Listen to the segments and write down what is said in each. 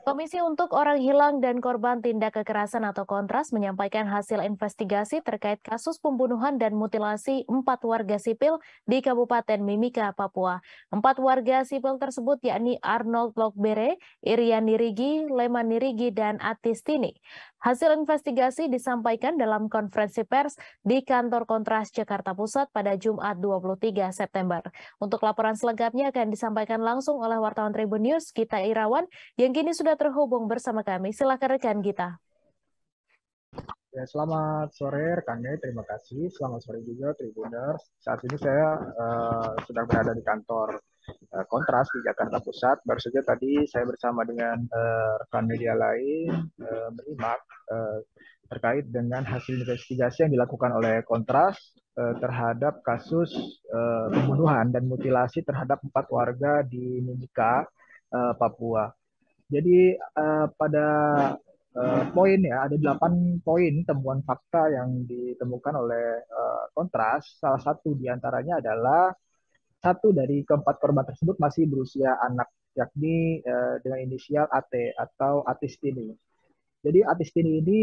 Komisi untuk Orang Hilang dan Korban Tindak Kekerasan atau Kontras menyampaikan hasil investigasi terkait kasus pembunuhan dan mutilasi 4 warga sipil di Kabupaten Mimika, Papua. 4 warga sipil tersebut yakni Arnold Lokbere, Irian Nirigi, Leman Nirigi, dan Atistini. Hasil investigasi disampaikan dalam konferensi pers di kantor Kontras Jakarta Pusat pada Jumat 23 September. Untuk laporan selengkapnya akan disampaikan langsung oleh wartawan Tribun News, Gita Irawan, yang kini sudah terhubung bersama kami. Silakan rekan Gita. Ya, selamat sore rekan Mei, terima kasih. Selamat sore juga Tribuners. Saat ini saya sedang berada di kantor Kontras di Jakarta Pusat. Baru saja tadi saya bersama dengan rekan media lain menyimak terkait dengan hasil investigasi yang dilakukan oleh Kontras terhadap kasus pembunuhan dan mutilasi terhadap 4 warga di Mimika, Papua. Jadi pada poin ya, ada 8 poin temuan fakta yang ditemukan oleh Kontras. Salah satu diantaranya adalah satu dari keempat korban tersebut masih berusia anak, yakni dengan inisial AT atau Atistini. Jadi Atistini ini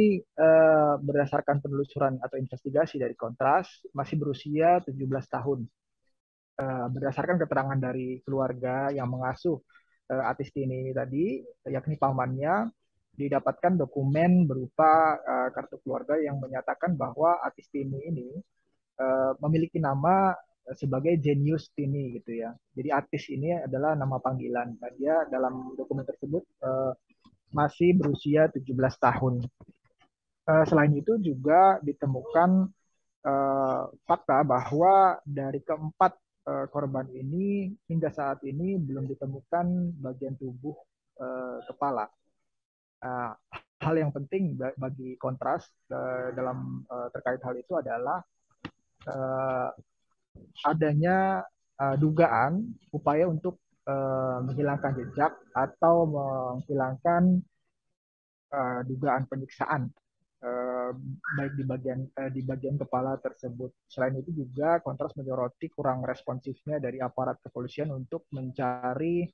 berdasarkan penelusuran atau investigasi dari Kontras masih berusia 17 tahun. Berdasarkan keterangan dari keluarga yang mengasuh Atistini ini tadi, yakni pamannya, didapatkan dokumen berupa kartu keluarga yang menyatakan bahwa Atistini ini memiliki nama sebagai Genius Tini gitu ya. Jadi Atis ini adalah nama panggilan. Nah, dia dalam dokumen tersebut masih berusia 17 tahun. Selain itu juga ditemukan fakta bahwa dari keempat korban ini hingga saat ini belum ditemukan bagian tubuh kepala. Hal yang penting bagi Kontras dalam terkait hal itu adalah adanya dugaan upaya untuk menghilangkan jejak atau menghilangkan dugaan penyiksaan baik di bagian kepala tersebut. Selain itu juga Kontras menyoroti kurang responsifnya dari aparat kepolisian untuk mencari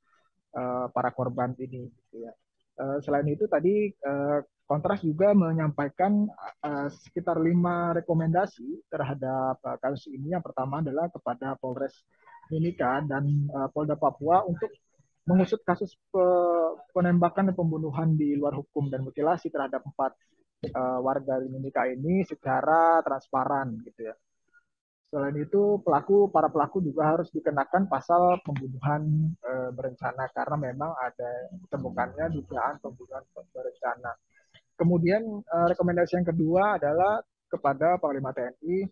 para korban ini. Gitu ya. Selain itu tadi Kontras juga menyampaikan sekitar 5 rekomendasi terhadap kasus ini. Yang pertama adalah kepada Polres Mimika dan Polda Papua untuk mengusut kasus penembakan dan pembunuhan di luar hukum dan mutilasi terhadap 4 warga Mimika ini secara transparan gitu ya. Selain itu, para pelaku juga harus dikenakan pasal pembunuhan berencana karena memang ada ditemukannya dugaan pembunuhan berencana. Kemudian rekomendasi yang kedua adalah kepada Panglima TNI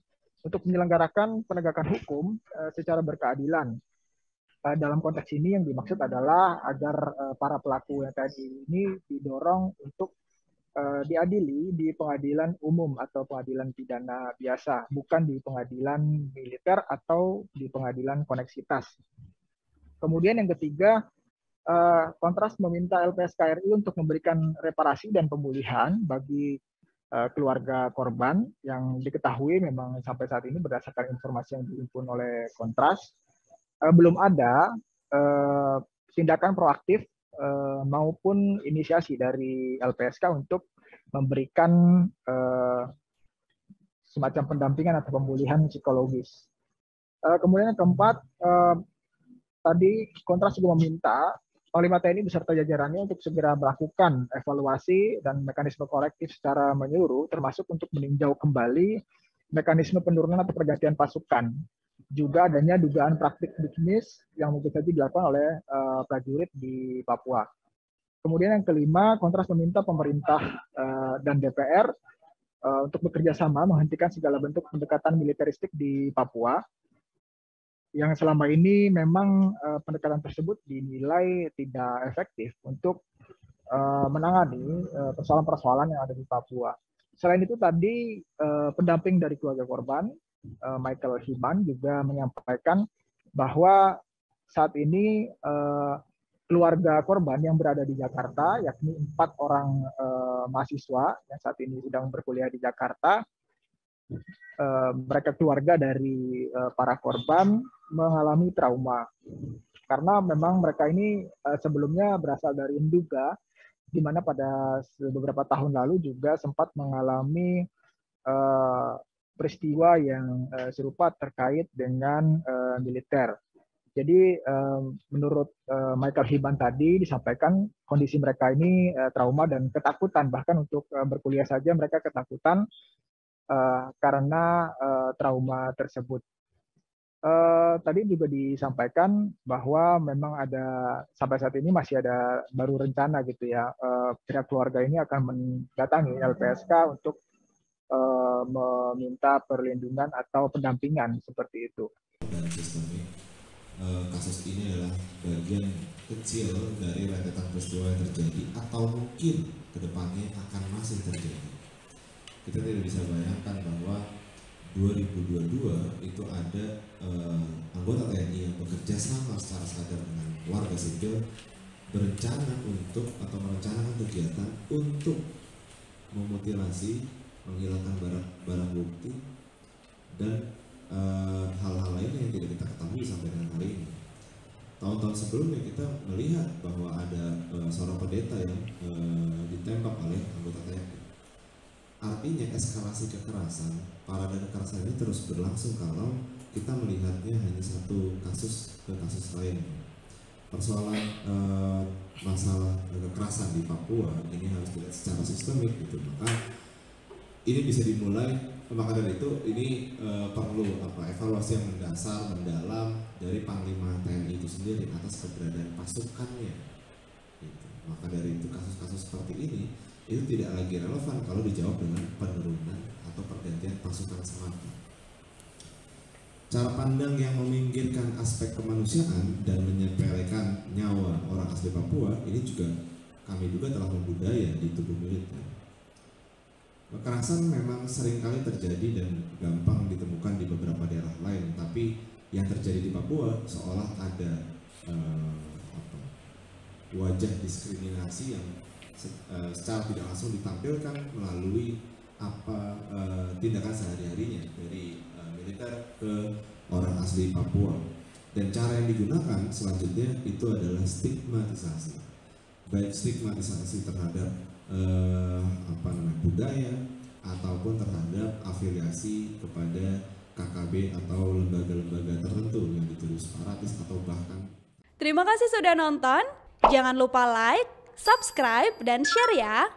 untuk menyelenggarakan penegakan hukum secara berkeadilan. Dalam konteks ini yang dimaksud adalah agar para pelaku yang tadi ini didorong untuk diadili di pengadilan umum atau pengadilan pidana biasa, bukan di pengadilan militer atau di pengadilan koneksitas. Kemudian yang ketiga, Kontras meminta LPSK RI untuk memberikan reparasi dan pemulihan bagi keluarga korban yang diketahui memang sampai saat ini berdasarkan informasi yang dihimpun oleh Kontras, belum ada tindakan proaktif maupun inisiasi dari LPSK untuk memberikan semacam pendampingan atau pemulihan psikologis. Kemudian yang keempat, tadi Kontras juga meminta Panglima TNI beserta jajarannya untuk segera melakukan evaluasi dan mekanisme korektif secara menyeluruh, termasuk untuk meninjau kembali mekanisme penurunan atau pergantian pasukan. Juga adanya dugaan praktik bisnis yang mungkin saja dilakukan oleh prajurit di Papua. Kemudian yang kelima, Kontras meminta pemerintah dan DPR untuk bekerja sama menghentikan segala bentuk pendekatan militeristik di Papua, yang selama ini memang pendekatan tersebut dinilai tidak efektif untuk menangani persoalan-persoalan yang ada di Papua. Selain itu tadi pendamping dari keluarga korban, Michael Himan, juga menyampaikan bahwa saat ini keluarga korban yang berada di Jakarta, yakni 4 orang mahasiswa yang saat ini sedang berkuliah di Jakarta, mereka keluarga dari para korban mengalami trauma. karena memang mereka ini sebelumnya berasal dari Nduga, di mana pada beberapa tahun lalu juga sempat mengalami peristiwa yang serupa terkait dengan militer. Jadi menurut Michael Hiban tadi disampaikan kondisi mereka ini trauma dan ketakutan, bahkan untuk berkuliah saja mereka ketakutan karena trauma tersebut. Tadi juga disampaikan bahwa memang ada sampai saat ini masih ada baru rencana gitu ya, pihak keluarga ini akan mendatangi LPSK untuk meminta perlindungan atau pendampingan seperti itu. Dan sistemik, kasus ini adalah bagian kecil dari rentetan peristiwa yang terjadi atau mungkin kedepannya akan masih terjadi. Kita tidak bisa bayangkan bahwa 2022 itu ada anggota TNI yang bekerja sama secara sadar dengan warga sipil berencana untuk atau merencanakan kegiatan untuk memutilasi, menghilangkan barang bukti dan hal-hal lain yang tidak kita ketahui sampai dengan hari ini. Tahun-tahun sebelumnya kita melihat bahwa ada seorang pendeta yang ditembak oleh anggota TNI. Artinya eskalasi kekerasan, parade kekerasan ini terus berlangsung kalau kita melihatnya hanya satu kasus ke kasus lain. Persoalan masalah kekerasan di Papua ini harus dilihat secara sistemik gitu. Maka ini bisa dimulai, maka dari itu ini perlu evaluasi yang mendasar, mendalam dari Panglima TNI itu sendiri atas keberadaan pasukannya. Gitu. Maka dari itu kasus-kasus seperti ini itu tidak lagi relevan kalau dijawab dengan penurunan atau pergantian pasukan semata. Cara pandang yang meminggirkan aspek kemanusiaan dan menyepelekan nyawa orang asli Papua ini juga kami duga telah membudaya di tubuh militer. Kekerasan memang seringkali terjadi dan gampang ditemukan di beberapa daerah lain, tapi yang terjadi di Papua seolah ada wajah diskriminasi yang secara tidak langsung ditampilkan melalui tindakan sehari-harinya dari militer ke orang asli Papua. Dan cara yang digunakan selanjutnya itu adalah stigmatisasi, baik stigmatisasi terhadap budaya ataupun terhadap afiliasi kepada KKB atau lembaga-lembaga tertentu yang dituduh separatis atau bahkan. Terima kasih sudah nonton. Jangan lupa like, subscribe, dan share ya.